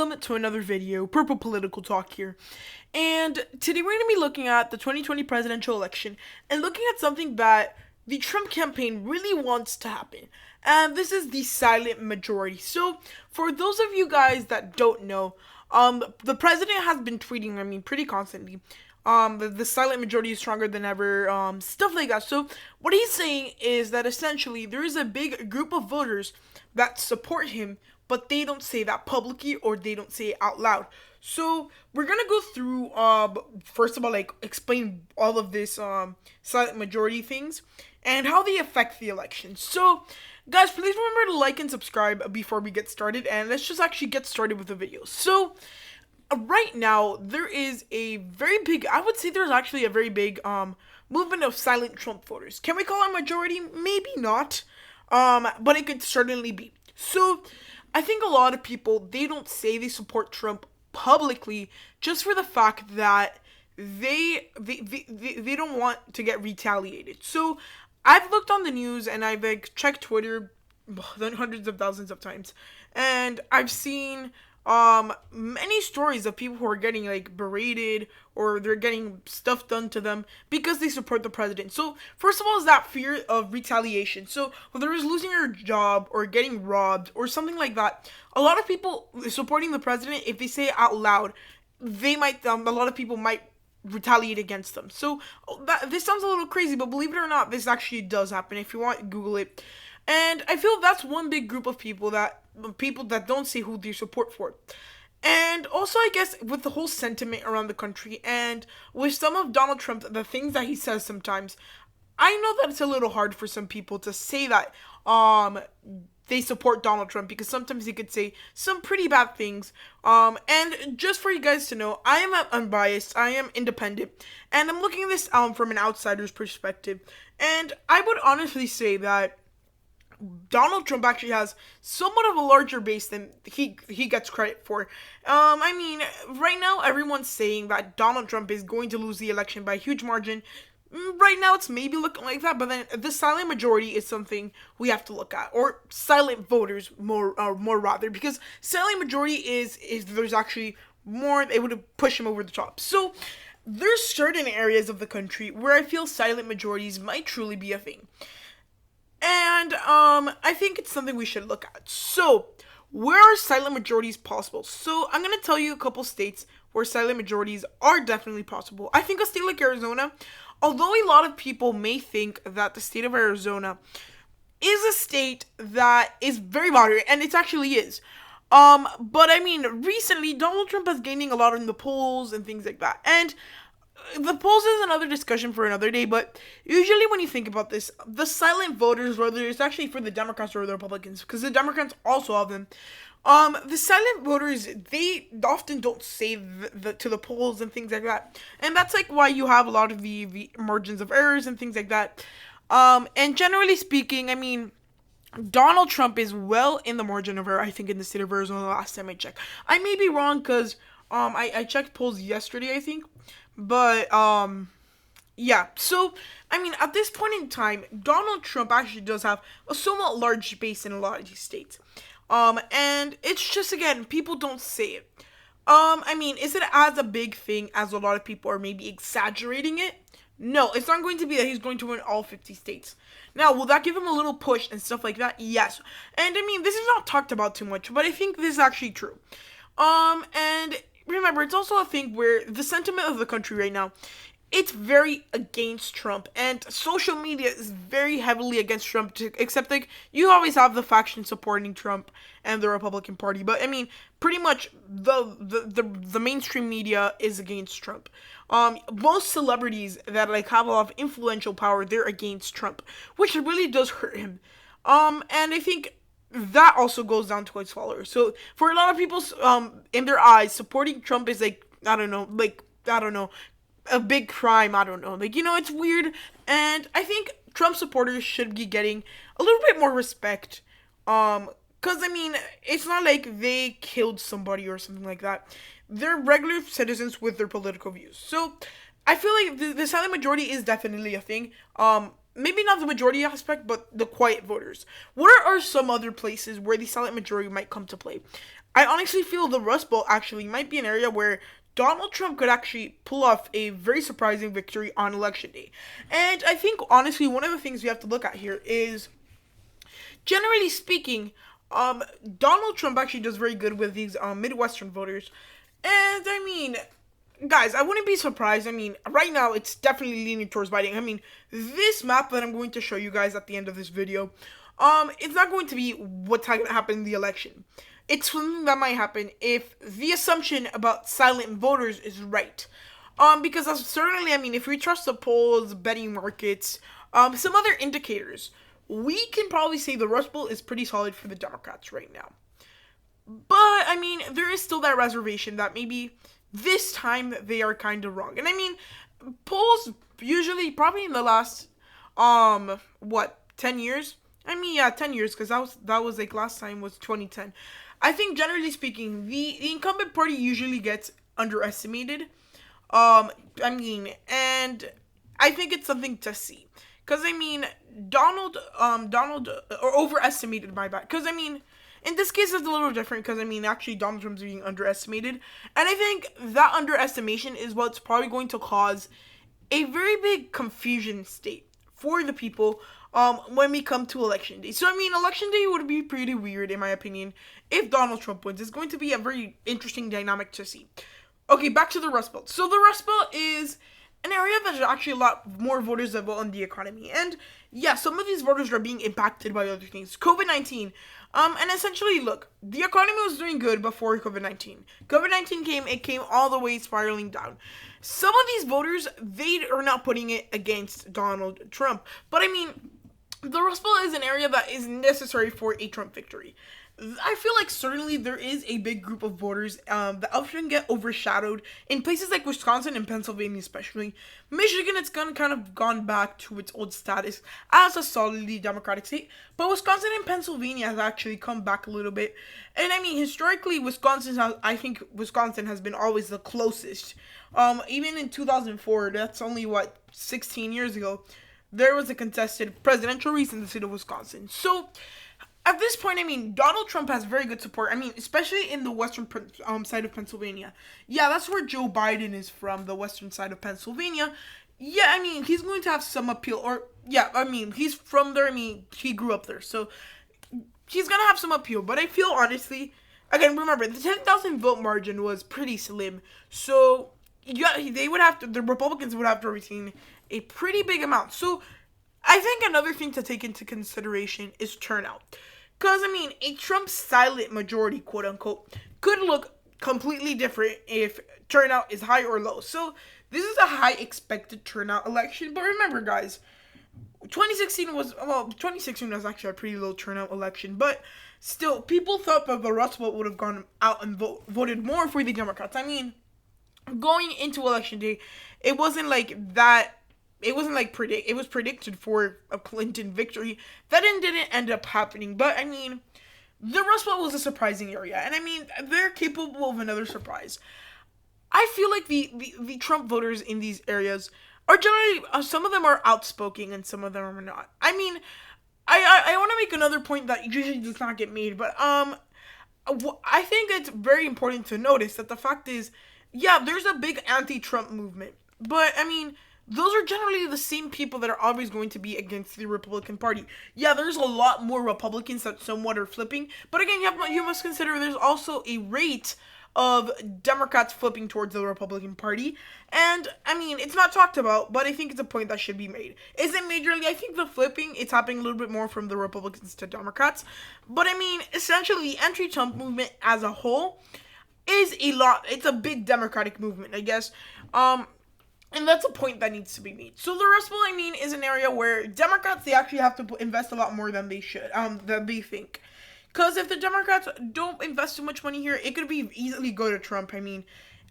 Welcome to another video, Purple Political Talk here. And today we're going to be looking at the 2020 presidential election and looking at something that the Trump campaign really wants to happen. And this is the silent majority. So, for those of you guys that don't know, the president has been tweeting, pretty constantly. The silent majority is stronger than ever, stuff like that. So, what he's saying is that essentially there is a big group of voters that support him, but they don't say that publicly or they don't say it out loud. So we're gonna go through first of all, explain all of this silent majority things and how they affect the election. So guys, please remember to like and subscribe before we get started, and let's just actually get started with the video. So right now there is a very big, I would say there's actually a very big movement of silent Trump voters. Can we call it a majority? Maybe not. But it could certainly be. So I think a lot of people, they don't say they support Trump publicly just for the fact that they don't want to get retaliated. So I've looked on the news and I've checked Twitter hundreds of thousands of times, and I've seen many stories of people who are getting berated or they're getting stuff done to them because they support the president. So first of all is that fear of retaliation. So whether it's losing your job or getting robbed or something like that, a lot of people supporting the president, if they say it out loud, they might a lot of people might retaliate against them. So this sounds a little crazy, but believe it or not, this actually does happen. If you want, Google it. And I feel that's one big group of people that don't say who they support for. And also, I guess, with the whole sentiment around the country and with some of Donald Trump, the things that he says sometimes, I know that it's a little hard for some people to say that they support Donald Trump, because sometimes he could say some pretty bad things. And just for you guys to know, I am unbiased, I am independent, and I'm looking at this from an outsider's perspective. And I would honestly say that Donald Trump actually has somewhat of a larger base than he gets credit for. Right now everyone's saying that Donald Trump is going to lose the election by a huge margin. Right now it's maybe looking like that, but then the silent majority is something we have to look at, or silent voters more rather, because silent majority is there's actually more, it would push him over the top. So there's certain areas of the country where I feel silent majorities might truly be a thing. And I think it's something we should look at. So, where are silent majorities possible? So, I'm going to tell you a couple states where silent majorities are definitely possible. I think a state like Arizona, although a lot of people may think that the state of Arizona is a state that is very moderate, and it actually is. But recently, Donald Trump is gaining a lot in the polls and things like that. And the polls is another discussion for another day, but usually when you think about this, the silent voters, whether it's actually for the Democrats or the Republicans, because the Democrats also have them, the silent voters, they often don't say to the polls and things like that, and that's why you have a lot of the margins of errors and things like that. And generally speaking, Donald Trump is well in the margin of error, I think, in the state of Arizona the last time I checked. I may be wrong, because I checked polls yesterday, I think. But, yeah. So, at this point in time, Donald Trump actually does have a somewhat large base in a lot of these states. And it's just, again, people don't say it. Is it as a big thing as a lot of people are maybe exaggerating it? No, it's not going to be that he's going to win all 50 states. Now, will that give him a little push and stuff like that? Yes. And, this is not talked about too much, but I think this is actually true. And remember, it's also a thing where the sentiment of the country right now, it's very against Trump, and social media is very heavily against Trump, except you always have the faction supporting Trump and the Republican Party, but pretty much the mainstream media is against Trump. Most celebrities that have a lot of influential power, they're against Trump, which really does hurt him. And I think that also goes down to his followers. So for a lot of people, in their eyes, supporting Trump is a big crime. I don't know. It's weird. And I think Trump supporters should be getting a little bit more respect. Because, it's not like they killed somebody or something like that. They're regular citizens with their political views. So I feel like the silent majority is definitely a thing. maybe not the majority aspect, but the quiet voters. What are some other places where the silent majority might come to play? I honestly feel the Rust Belt actually might be an area where Donald Trump could actually pull off a very surprising victory on election day. And I think, honestly, one of the things we have to look at here is, generally speaking, Donald Trump actually does very good with these Midwestern voters. And, I mean, guys, I wouldn't be surprised. I mean, right now, it's definitely leaning towards Biden. I mean, this map that I'm going to show you guys at the end of this video, it's not going to be what's going to happen in the election. It's something that might happen if the assumption about silent voters is right. Because certainly, I mean, if we trust the polls, betting markets, some other indicators, we can probably say the Rust Belt is pretty solid for the Democrats right now. But, I mean, there is still that reservation that maybe this time they are kind of wrong. And, I mean, polls usually, probably in the last, 10 years? I mean, yeah, 10 years, because that was like, last time was 2010. I think, generally speaking, the incumbent party usually gets underestimated. And I think it's something to see. Because, I mean, or overestimated, my bad. Because, I mean, in this case, it's a little different. Because, I mean, actually, Donald Trump's being underestimated. And I think that underestimation is what's probably going to cause a very big confusion state for the people when we come to election day. So, I mean, election day would be pretty weird, in my opinion, if Donald Trump wins. It's going to be a very interesting dynamic to see. Okay, back to the Rust Belt. So, the Rust Belt is an area that there's actually a lot more voters that vote on the economy. And, yeah, some of these voters are being impacted by other things. COVID-19. And essentially, look, the economy was doing good before COVID-19. COVID-19 came, it came all the way spiraling down. Some of these voters, they are not putting it against Donald Trump. But, I mean, the Rust Belt is an area that is necessary for a Trump victory. I feel like certainly there is a big group of voters that often get overshadowed in places like Wisconsin and Pennsylvania especially. Michigan, it's kind of gone back to its old status as a solidly Democratic state. But Wisconsin and Pennsylvania has actually come back a little bit. And I mean, historically, I think Wisconsin has been always the closest. Even in 2004, that's only, 16 years ago, there was a contested presidential race in the state of Wisconsin. So, at this point, I mean, Donald Trump has very good support. I mean, especially in the western side of Pennsylvania. Yeah, that's where Joe Biden is from, the western side of Pennsylvania. Yeah, I mean, he's going to have some appeal. Or, yeah, I mean, he's from there. I mean, he grew up there. So, he's going to have some appeal. But I feel, honestly, again, remember, the 10,000 vote margin was pretty slim. So, yeah, the Republicans would have to retain a pretty big amount. So, I think another thing to take into consideration is turnout. Because, I mean, a Trump silent majority, quote unquote, could look completely different if turnout is high or low. So, this is a high expected turnout election. But remember, guys, 2016 was actually a pretty low turnout election. But still, people thought that the Rust Belt would have gone out and voted more for the Democrats. I mean, going into election day, it wasn't like that. It wasn't like it was predicted for a Clinton victory. That didn't end up happening. But, I mean, the Rust Belt was a surprising area. And, I mean, they're capable of another surprise. I feel like the Trump voters in these areas are generally, some of them are outspoken and some of them are not. I mean, I want to make another point that usually does not get made. But, I think it's very important to notice that the fact is, yeah, there's a big anti-Trump movement. But, I mean, those are generally the same people that are always going to be against the Republican Party. Yeah, there's a lot more Republicans that somewhat are flipping. But again, you must consider there's also a rate of Democrats flipping towards the Republican Party. And, I mean, it's not talked about, but I think it's a point that should be made. Is it majorly? I think the flipping, it's happening a little bit more from the Republicans to Democrats. But, I mean, essentially, the anti-Trump movement as a whole is it's a big Democratic movement, I guess. And that's a point that needs to be made. So the Rust Belt, I mean, is an area where Democrats, they actually have to invest a lot more than they should, than they think. Because if the Democrats don't invest too much money here, it could be easily go to Trump. I mean,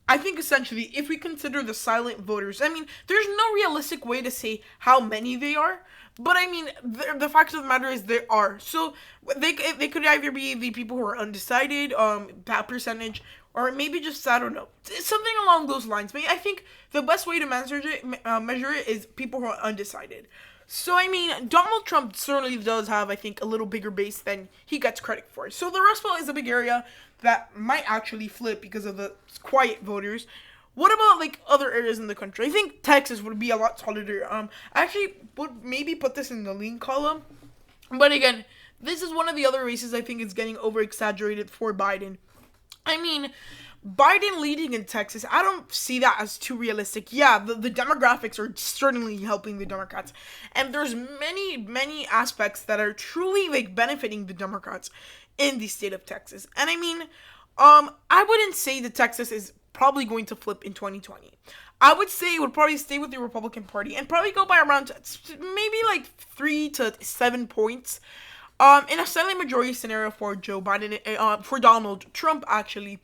I think essentially, if we consider the silent voters, I mean, there's no realistic way to say how many they are. But I mean, the fact of the matter is there are. So they could either be the people who are undecided, that percentage, or maybe just, I don't know, something along those lines. But I think the best way to measure it is people who are undecided. So, I mean, Donald Trump certainly does have, I think, a little bigger base than he gets credit for. So, the Rust Belt is a big area. that might actually flip because of the quiet voters. What about like other areas in the country? I think Texas would be a lot solider. I actually would maybe put this in the lean column, but again, this is one of the other races I think is getting over exaggerated for Biden. I mean, Biden leading in Texas, I don't see that as too realistic. Yeah, the demographics are certainly helping the Democrats, and there's many aspects that are truly like benefiting the Democrats in the state of Texas. And I mean, I wouldn't say that Texas is probably going to flip in 2020. I would say it would probably stay with the Republican Party and probably go by around maybe like 3 to 7 points. In a silent majority scenario for Joe Biden, for Donald Trump, actually,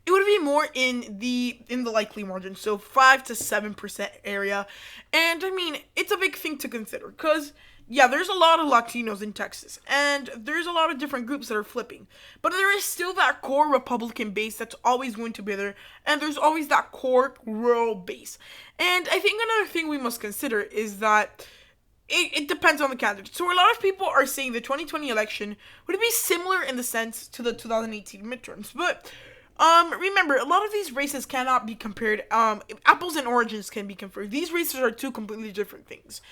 it would be more in the likely margin, so 5 to 7% area. And I mean, it's a big thing to consider because yeah, there's a lot of Latinos in Texas, and there's a lot of different groups that are flipping. But there is still that core Republican base that's always going to be there, and there's always that core rural base. And I think another thing we must consider is that it depends on the candidate. So a lot of people are saying the 2020 election would be similar in the sense to the 2018 midterms. But remember, a lot of these races cannot be compared. Apples and oranges can be compared. These races are two completely different things.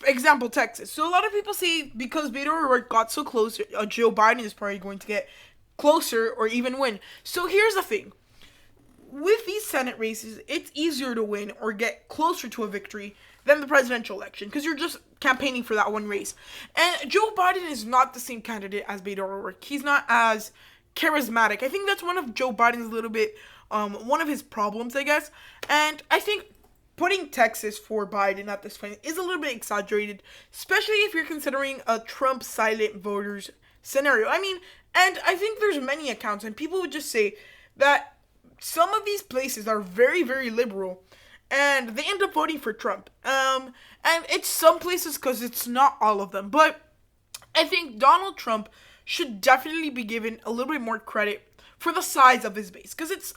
Example, Texas. So a lot of people say because Beto got so close, Joe Biden is probably going to get closer or even win. So here's the thing. With these Senate races, it's easier to win or get closer to a victory than the presidential election because you're just campaigning for that one race. And Joe Biden is not the same candidate as Beto O'Rourke. He's not as charismatic. I think that's one of Joe Biden's little bit, one of his problems, I guess. And I think putting Texas for Biden at this point is a little bit exaggerated, especially if you're considering a Trump silent voters scenario. I mean, and I think there's many accounts, and people would just say that some of these places are very, very liberal, and they end up voting for Trump. And it's some places because it's not all of them. But I think Donald Trump should definitely be given a little bit more credit for the size of his base, because it's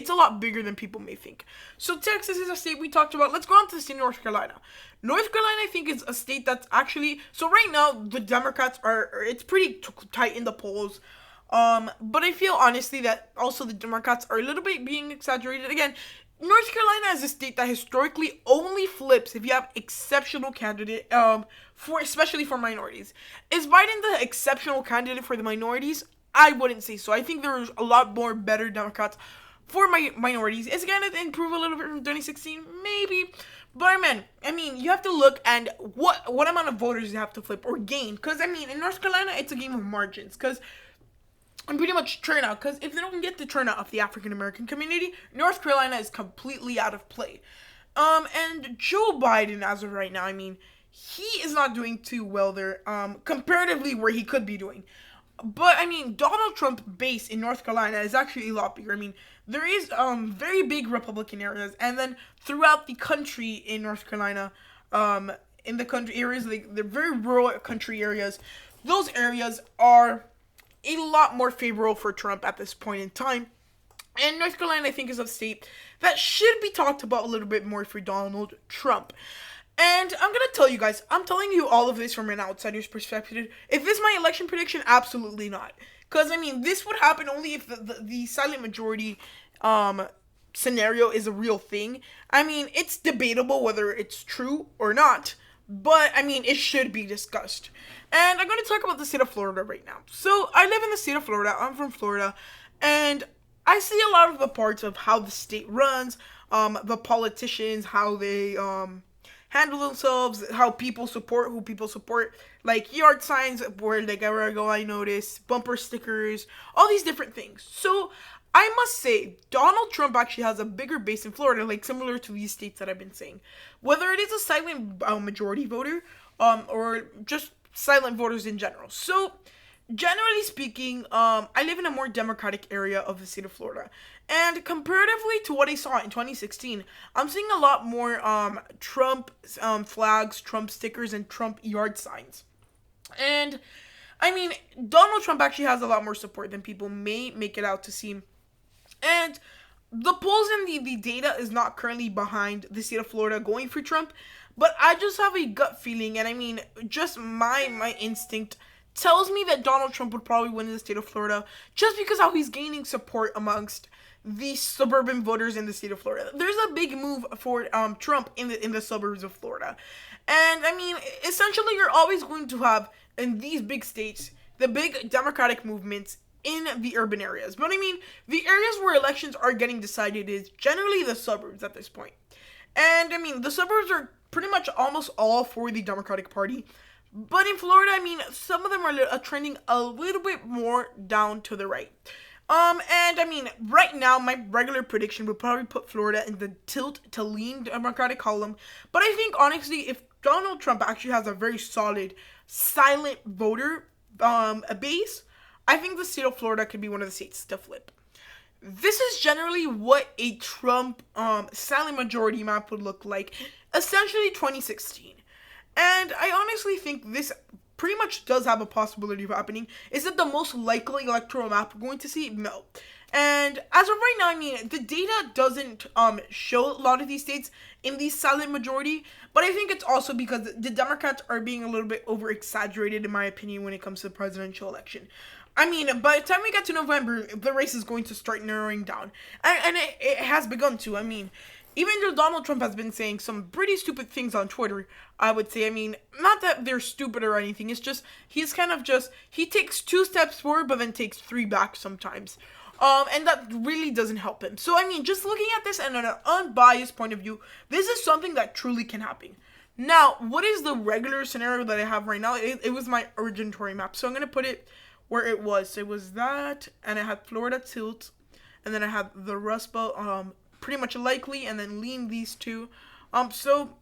a lot bigger than people may think. So Texas is a state we talked about. Let's go on to the state of North Carolina. North Carolina, I think, is a state that's actually, so right now, the Democrats it's pretty tight in the polls. But I feel, honestly, that also the Democrats are a little bit being exaggerated. Again, North Carolina is a state that historically only flips if you have exceptional candidate, especially for minorities. Is Biden the exceptional candidate for the minorities? I wouldn't say so. I think there's a lot more better Democrats for minorities. Is it going to improve a little bit from 2016? Maybe. But I mean, you have to look at what amount of voters you have to flip or gain. Because, I mean, in North Carolina, it's a game of margins. Because, and pretty much turnout. Because if they don't get the turnout of the African-American community, North Carolina is completely out of play. And Joe Biden, as of right now, I mean, he is not doing too well there, comparatively where he could be doing. But, I mean, Donald Trump base in North Carolina is actually a lot bigger. I mean, there is very big Republican areas, and then throughout the country in North Carolina, in the country areas, like the very rural country areas, those areas are a lot more favorable for Trump at this point in time. And North Carolina, I think, is a state that should be talked about a little bit more for Donald Trump. And I'm going to tell you guys, I'm telling you all of this from an outsider's perspective. Is this my election prediction? Absolutely not. Because, I mean, this would happen only if the silent majority scenario is a real thing. I mean, it's debatable whether it's true or not. But, I mean, it should be discussed. And I'm going to talk about the state of Florida right now. So, I live in the state of Florida. I'm from Florida. And I see a lot of the parts of how the state runs, the politicians, how they handle themselves, how people support who people support, like yard signs where like everywhere I go I notice, bumper stickers, all these different things. So I must say, Donald Trump actually has a bigger base in Florida, like similar to these states that I've been saying. Whether it is a silent majority voter, or just silent voters in general. So generally speaking, I live in a more democratic area of the state of Florida. And comparatively to what I saw in 2016, I'm seeing a lot more Trump flags, Trump stickers, and Trump yard signs. And, I mean, Donald Trump actually has a lot more support than people may make it out to seem. And the polls and the data is not currently behind the state of Florida going for Trump. But I just have a gut feeling, and I mean, just my instinct tells me that Donald Trump would probably win in the state of Florida just because how he's gaining support amongst the suburban voters in the state of Florida. There's a big move for Trump in the suburbs of Florida. And I mean, essentially you're always going to have in these big states the big Democratic movements in the urban areas. But I mean, the areas where elections are getting decided is generally the suburbs at this point. And I mean, the suburbs are pretty much almost all for the Democratic Party. But in Florida, I mean, some of them are trending a little bit more down to the right. And I mean, right now, my regular prediction would probably put Florida in the tilt to lean Democratic column. But I think, honestly, if Donald Trump actually has a very solid, silent voter base, I think the state of Florida could be one of the states to flip. This is generally what a Trump silent majority map would look like, essentially 2016. And I honestly think this pretty much does have a possibility of happening. Is it the most likely electoral map we're going to see? No. And as of right now, I mean, the data doesn't show a lot of these states in the silent majority, but I think it's also because the Democrats are being a little bit over-exaggerated, in my opinion, when it comes to the presidential election. I mean, by the time we get to November, the race is going to start narrowing down. And it has begun to. I mean, even though Donald Trump has been saying some pretty stupid things on Twitter, I would say, I mean, not that they're stupid or anything, it's just, he's kind of just, he takes 2 steps forward, but then takes 3 back sometimes. And that really doesn't help him. So, I mean, just looking at this and on an unbiased point of view, this is something that truly can happen. Now, what is the regular scenario that I have right now? It was my urgentory map. So I'm going to put it where it was. It was that, and I had Florida tilt, and then I had the Rust Belt, pretty much likely, and then lean these two. So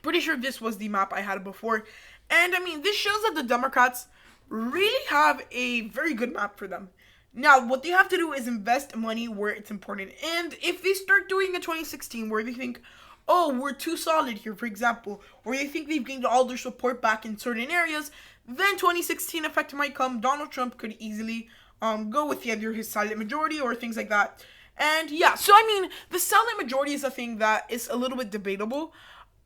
pretty sure this was the map I had before. And I mean, this shows that the Democrats really have a very good map for them. Now, what they have to do is invest money where it's important. And if they start doing a 2016 where they think, oh, we're too solid here, for example, or they think they've gained all their support back in certain areas, then 2016 effect might come. Donald Trump could easily go with either his silent majority or things like that. And yeah, so I mean, the silent majority is a thing that is a little bit debatable.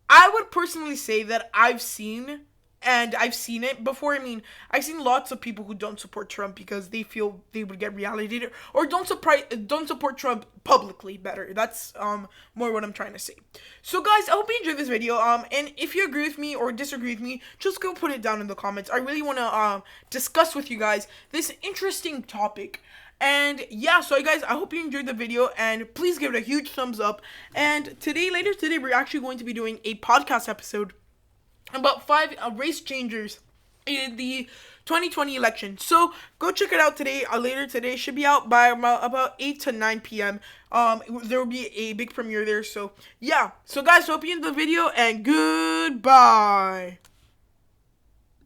I would personally say that I've seen it before. I mean, I've seen lots of people who don't support Trump because they feel they would get reallocated, or don't support Trump publicly better. That's more what I'm trying to say. So guys, I hope you enjoyed this video. And if you agree with me or disagree with me, just go put it down in the comments. I really want to discuss with you guys this interesting topic. And yeah, so guys, I hope you enjoyed the video, and please give it a huge thumbs up. And later today, we're actually going to be doing a podcast episode about 5 race changers in the 2020 election. So go check it out today. Later today, should be out by about 8 to 9 p.m. There will be a big premiere there. So yeah, so guys, hope you enjoyed the video, and goodbye.